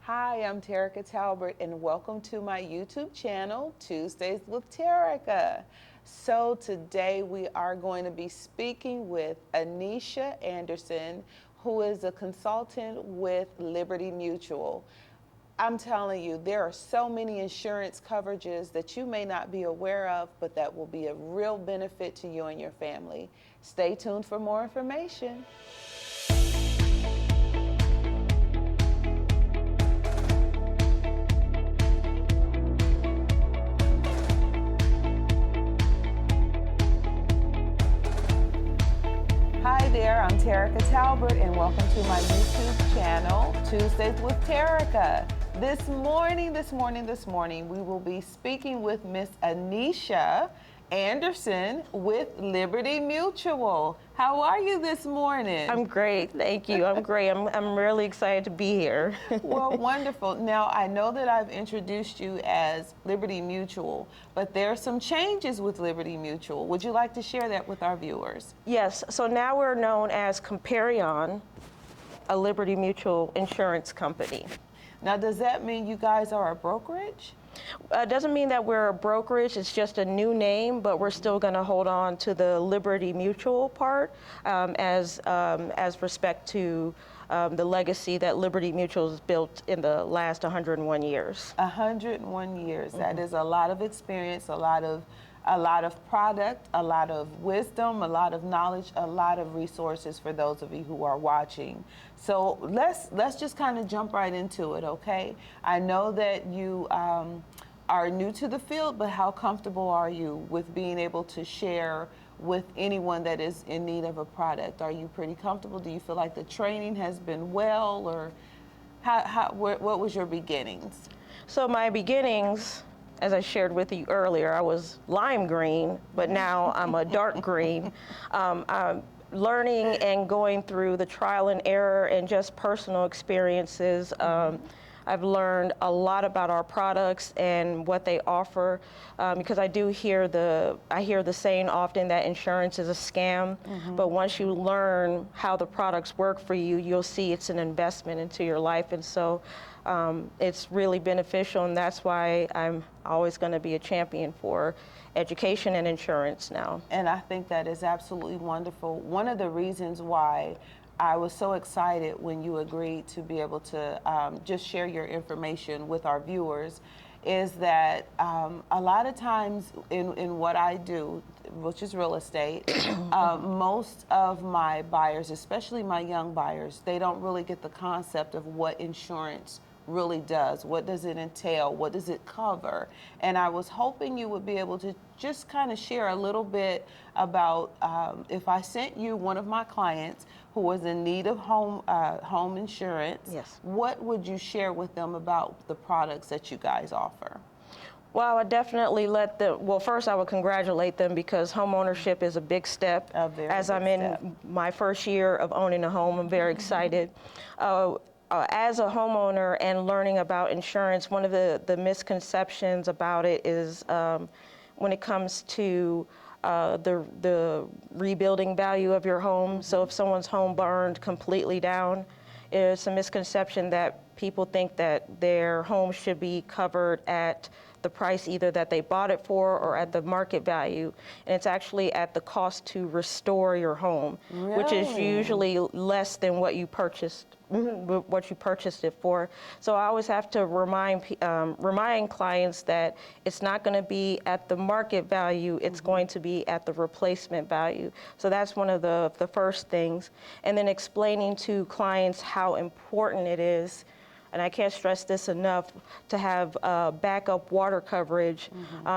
Hi, I'm Terica Talbert, and welcome to my YouTube channel, Tuesdays with Terica. So today we are going to be speaking with Anisha Anderson, who is a consultant with Liberty Mutual. I'm telling you, there are so many insurance coverages that you may not be aware of, but that will be a real benefit to you and your family. Stay tuned for more information. Hi there, I'm Terica Talbert, and welcome to my YouTube channel, Tuesdays with Terica. This morning, we will be speaking with Ms Anisha Anderson with Liberty Mutual. How are you this morning? I'm great, thank you. I'm great. I'm really excited to be here. Well, wonderful. Now, I know that I've introduced you as Liberty Mutual, but there are some changes with Liberty Mutual. Would you like to share that with our viewers? Yes, so now we're known as Comparion, a Liberty Mutual insurance company. Now, does that mean you guys are a brokerage? Doesn't mean that we're a brokerage, it's just a new name, but we're still going to hold on to the Liberty Mutual part as respect to the legacy that Liberty Mutual has built in the last 101 years. 101 years. That is a lot of experience, a lot of product, a lot of wisdom, a lot of knowledge, a lot of resources for those of you who are watching. So let's just kind of jump right into it, okay? I know that you are new to the field, but how comfortable are you with being able to share with anyone that is in need of a product? Are you pretty comfortable? Do you feel like the training has been well, or what was your beginnings? So my beginnings, as I shared with you earlier, I was lime green, but now I'm a dark green. I'm learning and going through the trial and error and just personal experiences. I've learned a lot about our products and what they offer, because I hear the saying often that insurance is a scam, but once you learn how the products work for you, you'll see it's an investment into your life. And so it's really beneficial, and that's why I'm always going to be a champion for education and insurance now. And I think that is absolutely wonderful. One of the reasons why I was so excited when you agreed to be able to just share your information with our viewers is that a lot of times in what I do, which is real estate, most of my buyers, especially my young buyers, they don't really get the concept of what insurance really does. What does it entail? What does it cover? And I was hoping you would be able to just kind of share a little bit about if I sent you one of my clients who was in need of home insurance, yes, what would you share with them about the products that you guys offer? Well, I would definitely let them, well, first I would congratulate them because home ownership is a big step. As I'm in my first year of owning a home, I'm very excited. As a homeowner and learning about insurance, one of the misconceptions about it is when it comes to the rebuilding value of your home. So if someone's home burned completely down, it's a misconception that people think that their home should be covered at the price either that they bought it for or at the market value. And it's actually at the cost to restore your home, which is usually less than what you purchased it for. So I always have to remind clients that it's not going to be at the market value, it's going to be at the replacement value. So that's one of the first things. And then explaining to clients how important it is, and I can't stress this enough, to have backup water coverage.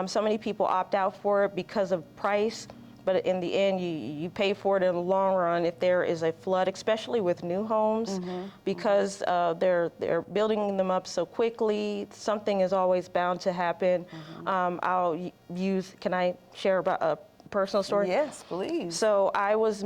So many people opt out for it because of price, but in the end, you pay for it in the long run if there is a flood, especially with new homes, because they're building them up so quickly. Something is always bound to happen. Can I share about a personal story? Yes, please. So I was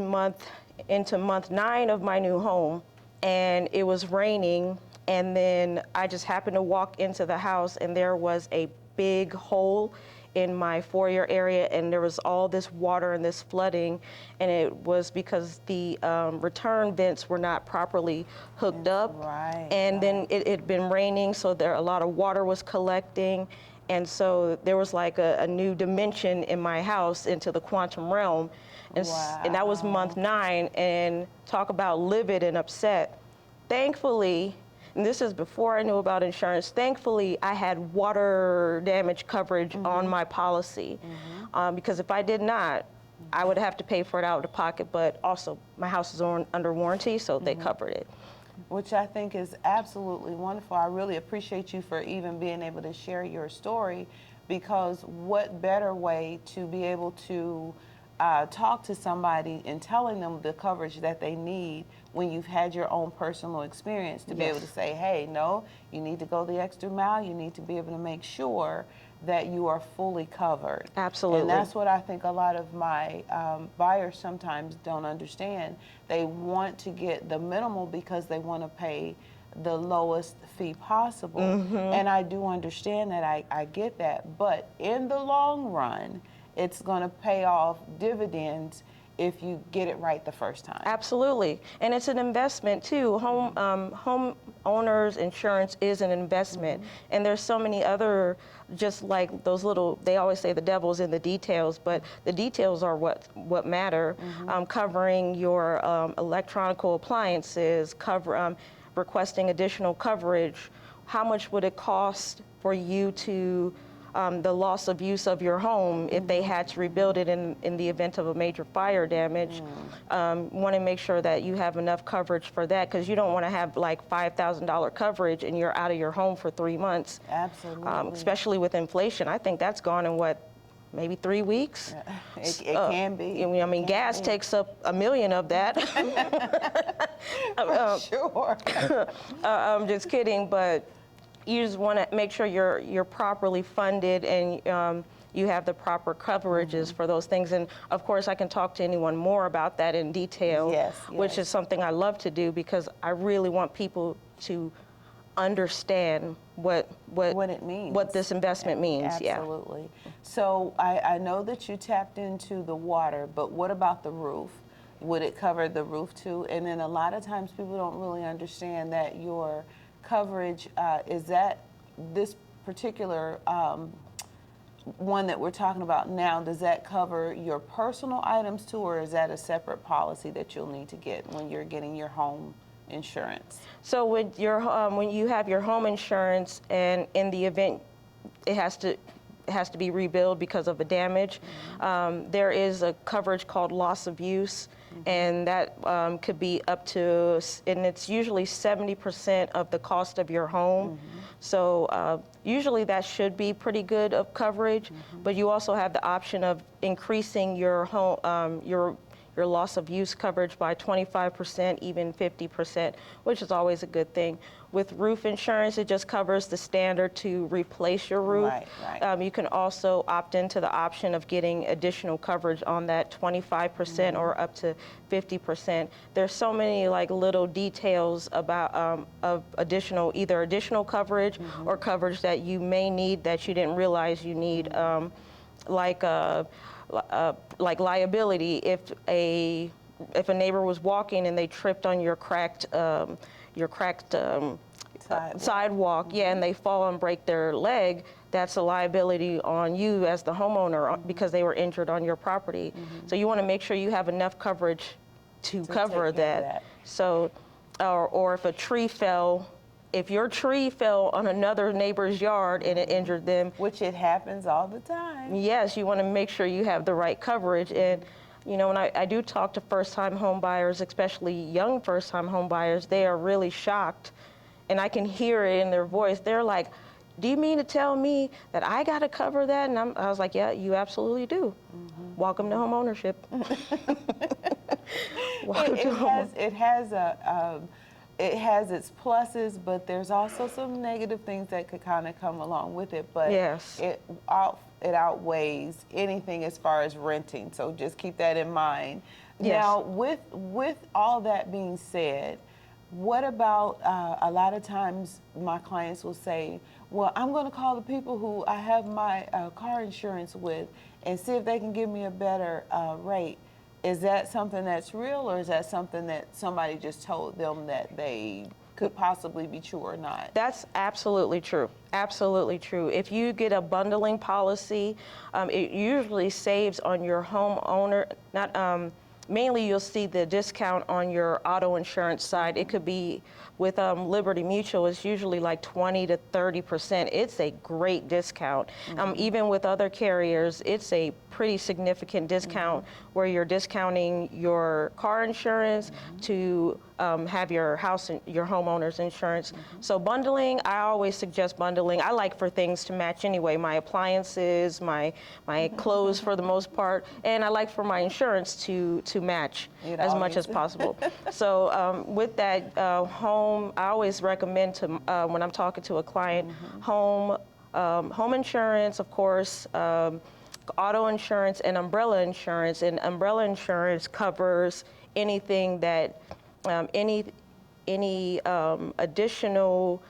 into month 9 of my new home, and it was raining. And then I just happened to walk into the house, and there was a big hole in my foyer area, and there was all this water and this flooding, and it was because the return vents were not properly hooked up. Right. And then it had been raining, so a lot of water was collecting. And so there was like a new dimension in my house into the quantum realm. And, and that was month 9, and talk about livid and upset. Thankfully, and this is before I knew about insurance, thankfully I had water damage coverage on my policy. Because if I did not, I would have to pay for it out of the pocket, but also my house is under warranty, so they covered it. Which I think is absolutely wonderful. I really appreciate you for even being able to share your story, because what better way to be able to talk to somebody and telling them the coverage that they need when you've had your own personal experience, to be able to say, hey, no, you need to go the extra mile. You need to be able to make sure that you are fully covered. Absolutely. And that's what I think a lot of my buyers sometimes don't understand. They want to get the minimal because they want to pay the lowest fee possible. And I do understand that, I get that. But in the long run, it's going to pay off dividends if you get it right the first time. Absolutely. And it's an investment too. Home owners insurance is an investment. And there's so many other, just like those little, they always say the devil's in the details, but the details are what matter. Covering your electronical appliances, requesting additional coverage. How much would it cost for you to the loss of use of your home if they had to rebuild it in the event of a major fire damage? Want to make sure that you have enough coverage for that, because you don't want to have like $5,000 coverage and you're out of your home for 3 months. Absolutely. Especially with inflation. I think that's gone in what, maybe 3 weeks? It can be. I mean, gas takes up $1 million of that. Sure. I'm just kidding, but you just want to make sure you're properly funded and you have the proper coverages for those things. And of course, I can talk to anyone more about that in detail, which is something I love to do, because I really want people to understand what it means, what this investment means. Absolutely. So I know that you tapped into the water, but what about the roof? Would it cover the roof too? And then a lot of times people don't really understand that your coverage is that this particular one that we're talking about now, does that cover your personal items too, or is that a separate policy that you'll need to get when you're getting your home insurance? So with your when you have your home insurance, and in the event it has to be rebuilt because of a damage, there is a coverage called loss of use, and that could be up to, and it's usually 70% of the cost of your home. So usually that should be pretty good of coverage, but you also have the option of increasing your home, your loss of use coverage by 25%, even 50%, which is always a good thing. With roof insurance, it just covers the standard to replace your roof. You can also opt into the option of getting additional coverage on that 25% or up to 50%. There's so many like little details about of either additional coverage or coverage that you may need that you didn't realize you need, like liability. If a neighbor was walking and they tripped on your cracked sidewalk, and they fall and break their leg, that's a liability on you as the homeowner because they were injured on your property. So you want to make sure you have enough coverage to cover that. So, or if a tree fell. If your tree fell on another neighbor's yard and it injured them, which it happens all the time. Yes, you want to make sure you have the right coverage. And you know, when I do talk to first-time home buyers, especially young first-time home buyers, they are really shocked, and I can hear it in their voice. They're like, "Do you mean to tell me that I got to cover that?" And I was like, "Yeah, you absolutely do. Welcome to home ownership." It has its pluses, but there's also some negative things that could kind of come along with it. But it outweighs anything as far as renting. So just keep that in mind. Now, with all that being said, What about a lot of times my clients will say, well, I'm going to call the people who I have my car insurance with and see if they can give me a better rate. Is that something that's real, or is that something that somebody just told them that they could possibly be true or not? That's absolutely true. Absolutely true. If you get a bundling policy, it usually saves on your homeowner, mainly you'll see the discount on your auto insurance side. It could be with Liberty Mutual, it's usually like 20 to 30%. It's a great discount. Even with other carriers, it's a pretty significant discount where you're discounting your car insurance to have your house and your homeowner's insurance. So bundling, I always suggest bundling. I like for things to match anyway, my appliances, my clothes for the most part, and I like for my insurance to match as much as possible. So with that, home, I always recommend to, when I'm talking to a client, home insurance, of course, auto insurance and umbrella insurance. And umbrella insurance covers anything that, any additional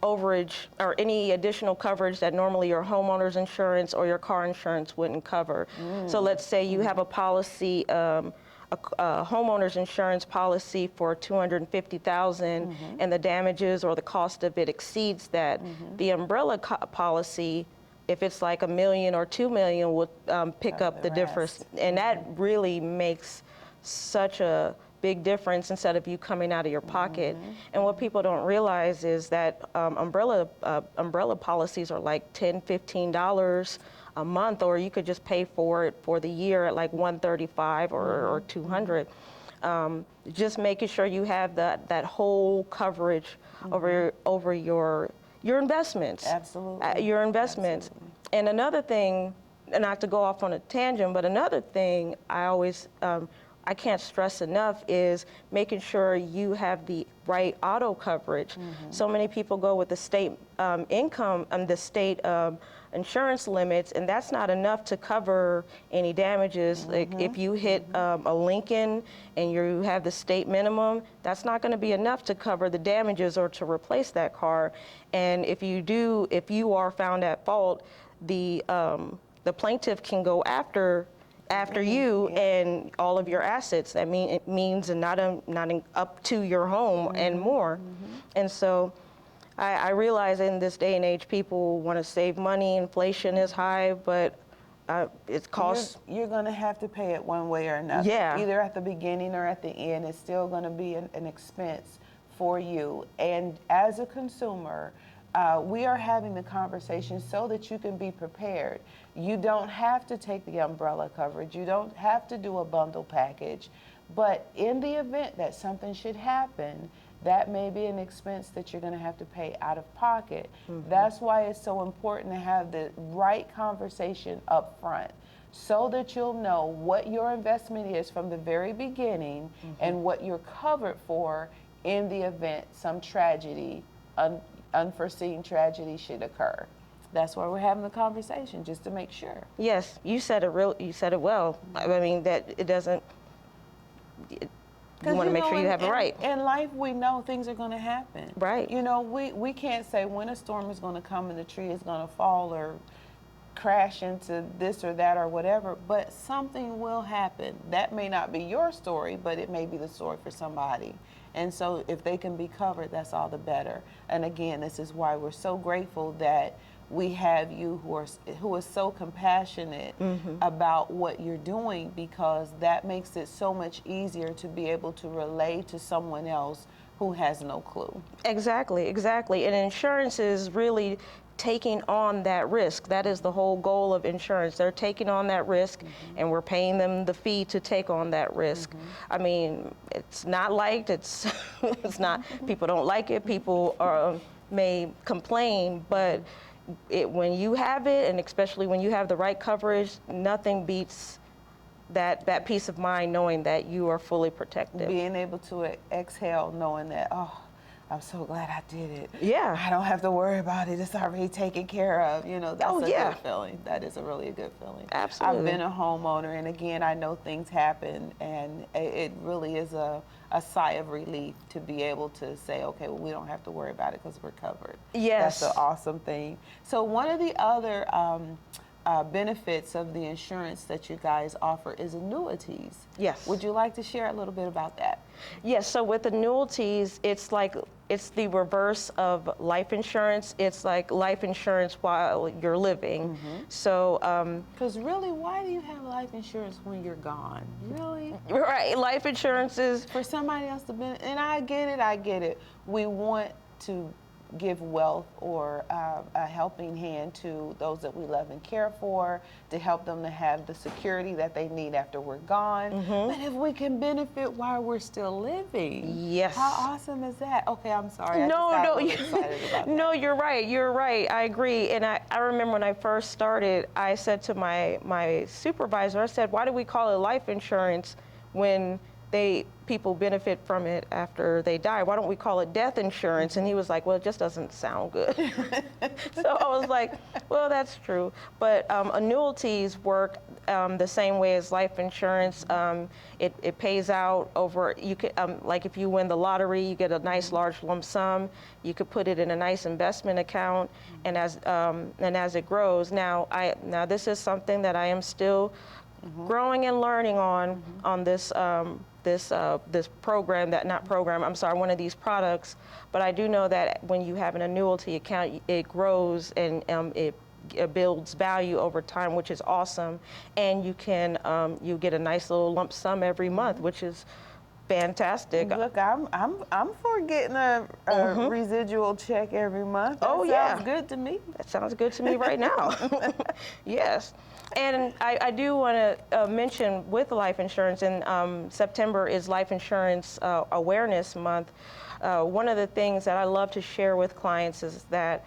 overage or any additional coverage that normally your homeowner's insurance or your car insurance wouldn't cover. So let's say you have a policy, a homeowner's insurance policy for $250,000 and the damages or the cost of it exceeds that. The umbrella policy, if it's like $1 million or $2 million, will pick up the difference. And that really makes such a big difference instead of you coming out of your pocket. And what people don't realize is that umbrella policies are like $10, $15 a month, or you could just pay for it for the year at like $135 or $200. Just making sure you have that whole coverage over your investments. Absolutely. Your investments. Absolutely. And another thing, and not to go off on a tangent, but another thing I always I can't stress enough is making sure you have the right auto coverage. So many people go with the state income and the state insurance limits, and that's not enough to cover any damages. Like if you hit a Lincoln and you have the state minimum, that's not going to be enough to cover the damages or to replace that car. And if you are found at fault, the plaintiff can go after you and all of your assets. That means not up to your home and more. And so I realize in this day and age, people want to save money. Inflation is high, but it costs. You're going to have to pay it one way or another. Yeah. Either at the beginning or at the end, it's still going to be an expense for you. And as a consumer, we are having the conversation so that you can be prepared. You don't have to take the umbrella coverage. You don't have to do a bundle package. But in the event that something should happen, that may be an expense that you're going to have to pay out of pocket. That's why it's so important to have the right conversation up front, so that you'll know what your investment is from the very beginning and what you're covered for in the event some tragedy, unforeseen tragedy should occur. That's why we're having the conversation, just to make sure. Yes, you said it well. I mean, that it doesn't. You want to make sure you have it right. In life, we know things are going to happen. Right. You know, we can't say when a storm is going to come and the tree is going to fall or crash into this or that or whatever, but something will happen. That may not be your story, but it may be the story for somebody. And so if they can be covered, that's all the better. And again, this is why we're so grateful that we have you who are so compassionate about what you're doing, because that makes it so much easier to be able to relay to someone else who has no clue. Exactly. And insurance is really taking on that risk. That is the whole goal of insurance. They're taking on that risk, and we're paying them the fee to take on that risk. I mean, it's not liked. It's not. People don't like it. People may complain, but when you have it, and especially when you have the right coverage, nothing beats that peace of mind knowing that you are fully protected. Being able to exhale knowing that, I'm so glad I did it. Yeah. I don't have to worry about it. It's already taken care of. You know, that's a good feeling. That is a really good feeling. Absolutely. I've been a homeowner, and again, I know things happen, and it really is a sigh of relief to be able to say, okay, well, we don't have to worry about it because we're covered. Yes. That's an awesome thing. So one of the other benefits of the insurance that you guys offer is annuities. Yes. Would you like to share a little bit about that? Yes, so with annuities, it's the reverse of life insurance. It's like life insurance while you're living. So, because really, why do you have life insurance when you're gone? Really? Right, life insurance is for somebody else to benefit. And I get it. We want to give wealth or a helping hand to those that we love and care for, to help them to have the security that they need after we're gone. But if we can benefit while we're still living, yes. How awesome is that? Okay, I'm sorry. No, excited about no, you're right. I agree. And I remember when I first started, I said to my supervisor, I said, why do we call it life insurance when people benefit from it after they die? Why don't we call it death insurance? And he was like, well, it just doesn't sound good. So I was like, well, that's true. But annuities work the same way as life insurance. It pays out over, you could, like if you win the lottery, you get a nice large lump sum. You could put it in a nice investment account, and as it grows. Now this is something that I am still growing and learning on this this program, one of these products. But I do know that when you have an annuity account, it grows and it builds value over time, which is awesome. And you can you get a nice little lump sum every month, which is fantastic. Look, I'm for getting a residual check every month. That sounds good to me. That sounds good to me right now. Yes. And I do want to mention with life insurance, and September is Life Insurance Awareness Month. One of the things that I love to share with clients is that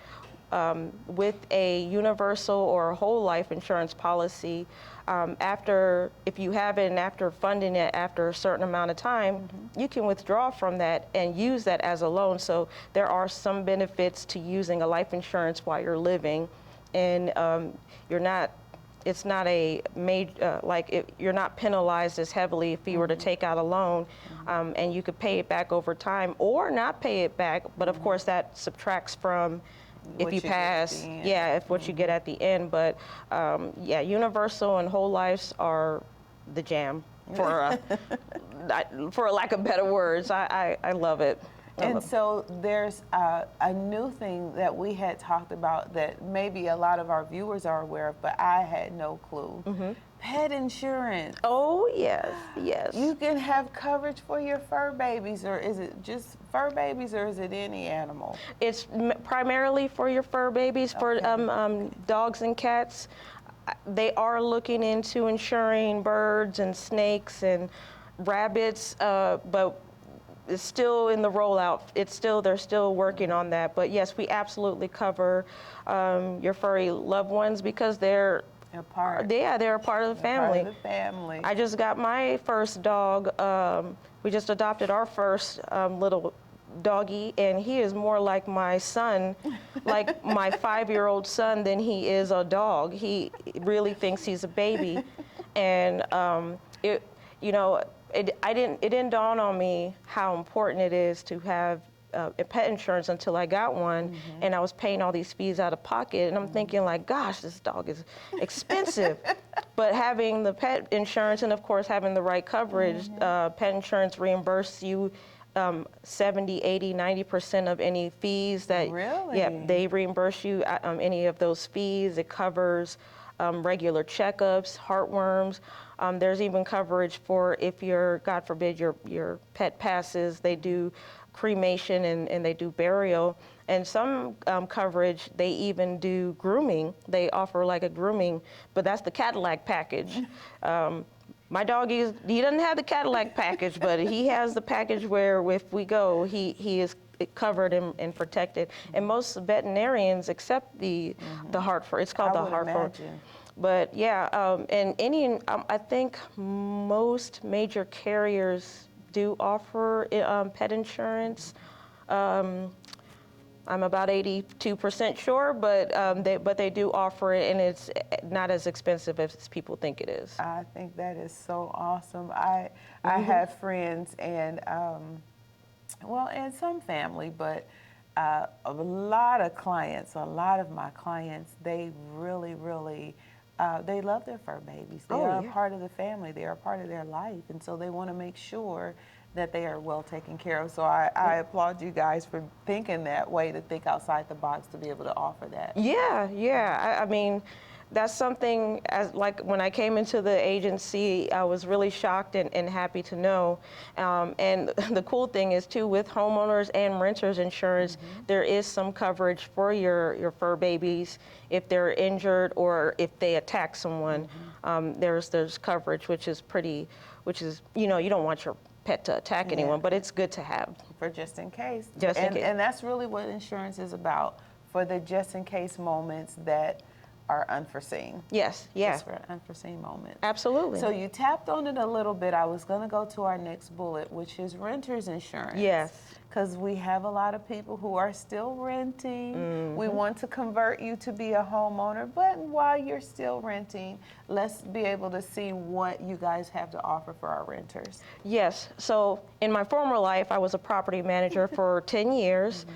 with a universal or whole life insurance policy, if you have it and after funding it after a certain amount of time, you can withdraw from that and use that as a loan. So there are some benefits to using a life insurance while you're living, and it's not a major, you're not penalized as heavily if you were to take out a loan, and you could pay it back over time or not pay it back. But of course that subtracts from if you pass, what you get at the end. But universal and whole lives are the jam, for lack of better words. I love it. And so there's a new thing that we had talked about that maybe a lot of our viewers are aware of, but I had no clue. Pet insurance. Oh, yes, yes. You can have coverage for your fur babies, or is it just fur babies, or is it any animal? It's primarily for your fur babies, for dogs and cats. They are looking into insuring birds and snakes and rabbits, but it's still in the rollout. They're still working on that. But yes, we absolutely cover your furry loved ones because they're a part. Yeah, they're a part of the family. Part of the family. I just got my first dog. We just adopted our first little doggy, and he is more like my son, like my 5-year-old son, than he is a dog. He really thinks he's a baby, and it didn't dawn on me how important it is to have a pet insurance until I got one, and I was paying all these fees out of pocket, and I'm thinking like, gosh, this dog is expensive. But having the pet insurance, and of course having the right coverage, pet insurance reimburses you 70, 80, 90% of any fees that, they reimburse you any of those fees. It covers regular checkups, heartworms. There's even coverage for if God forbid, your pet passes. They do cremation and they do burial. And some coverage, they even do grooming. They offer like a grooming, but that's the Cadillac package. My dog, he doesn't have the Cadillac package, but he has the package where if we go, he is covered and protected. And most veterinarians accept the heart for, it's called the heart for. But and I think most major carriers do offer pet insurance. I'm about 82% sure, but they do offer it, and it's not as expensive as people think it is. I think that is so awesome. I have friends and well, and some family, but a lot of clients, a lot of my clients, they really, really, they love their fur babies. They are a part of the family. They are a part of their life, and so they want to make sure that they are well taken care of. So I applaud you guys for thinking that way, to think outside the box to be able to offer that. Yeah, yeah. I mean, that's something, like when I came into the agency, I was really shocked and happy to know. And the cool thing is too, with homeowners and renters insurance, there is some coverage for your fur babies if they're injured or if they attack someone. There's coverage, which is, you don't want your pet to attack anyone, but it's good to have. For just in case. Just in case. And that's really what insurance is about, for the just in case moments that are unforeseen. Yes, yeah. Just for unforeseen moments. Absolutely. So you tapped on it a little bit. I was going to go to our next bullet, which is renter's insurance. Yes. Because we have a lot of people who are still renting. We want to convert you to be a homeowner, but while you're still renting, let's be able to see what you guys have to offer for our renters. Yes. So in my former life, I was a property manager for 10 years,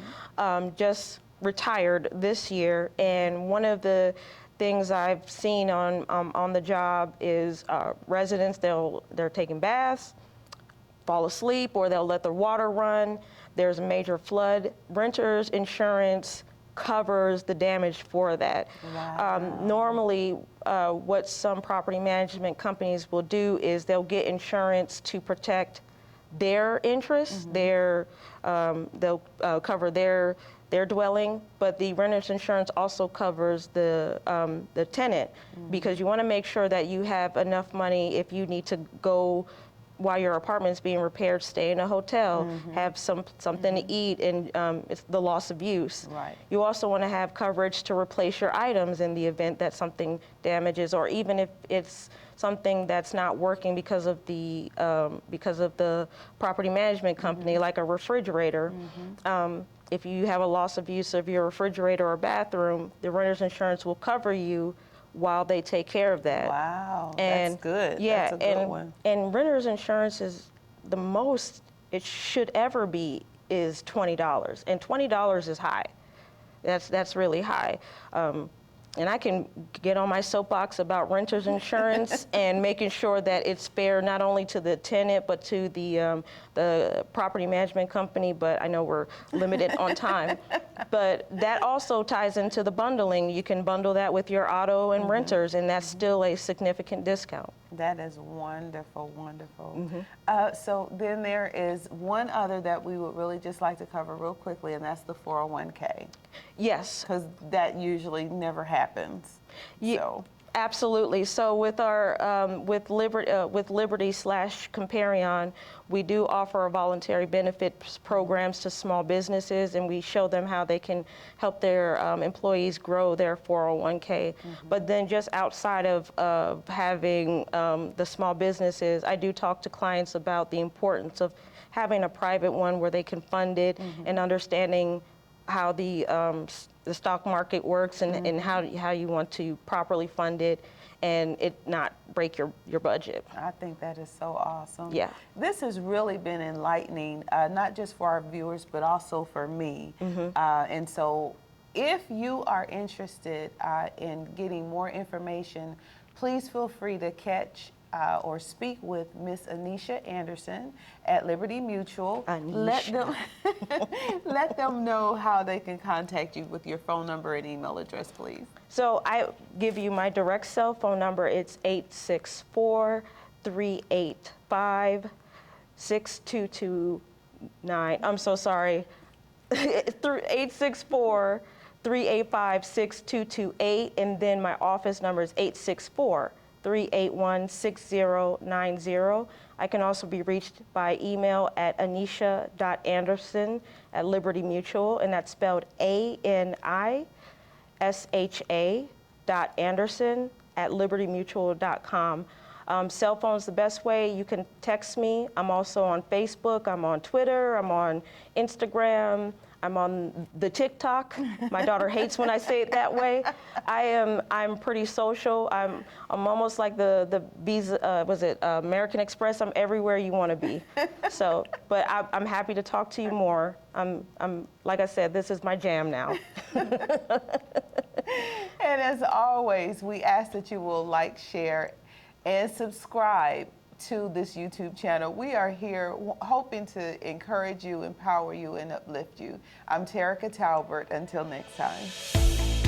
just retired this year, and one of the things I've seen on the job is residents, they're taking baths, fall asleep, or they'll let their water run. There's a major flood. Renters insurance covers the damage for that. Wow. Normally, what some property management companies will do is they'll get insurance to protect their interests. They'll cover their dwelling, but the renter's insurance also covers the tenant, because you want to make sure that you have enough money if you need to go while your apartment's being repaired, stay in a hotel, have something to eat, and it's the loss of use. Right. You also want to have coverage to replace your items in the event that something damages, or even if it's something that's not working because of the property management company, like a refrigerator. If you have a loss of use of your refrigerator or bathroom, the renter's insurance will cover you while they take care of that. Wow, And that's good. Yeah, that's a good one. And renter's insurance is the most it should ever be is $20, and $20 is high. That's really high. And I can get on my soapbox about renter's insurance and making sure that it's fair not only to the tenant but to the property management company. But I know we're limited on time. But that also ties into the bundling. You can bundle that with your auto and renters, and that's still a significant discount. That is wonderful, wonderful. So then there is one other that we would really just like to cover real quickly, and that's the 401k. Yes. Because that usually never happens. So. Absolutely. So with our with Liberty/Comparion, we do offer voluntary benefits programs to small businesses, and we show them how they can help their employees grow their 401k. But then just outside of having the small businesses, I do talk to clients about the importance of having a private one where they can fund it, and understanding how the stock market works, and how you want to properly fund it and it not break your budget. I think that is so awesome. Yeah. This has really been enlightening, not just for our viewers, but also for me. And so if you are interested in getting more information, please feel free to catch or speak with Ms. Anisha Anderson at Liberty Mutual. Anisha. Let them know how they can contact you with your phone number and email address, please. So I give you my direct cell phone number. It's 864-385-6229. I'm so sorry. 864-385-6228, and then my office number is 864-381-6090. I can also be reached by email at anisha.anderson@Liberty Mutual, and that's spelled ANISHA.Anderson@libertymutual.com. Cell phone's the best way. You can text me. I'm also on Facebook. I'm on Twitter. I'm on Instagram. I'm on the TikTok. My daughter hates when I say it that way. I'm pretty social. I'm almost like the Visa, American Express. I'm everywhere you want to be. So, but I'm happy to talk to you more. I'm like I said, this is my jam now. And as always, we ask that you will like, share, and subscribe to this YouTube channel. We are here hoping to encourage you, empower you, and uplift you. I'm Terica Talbert. Until next time.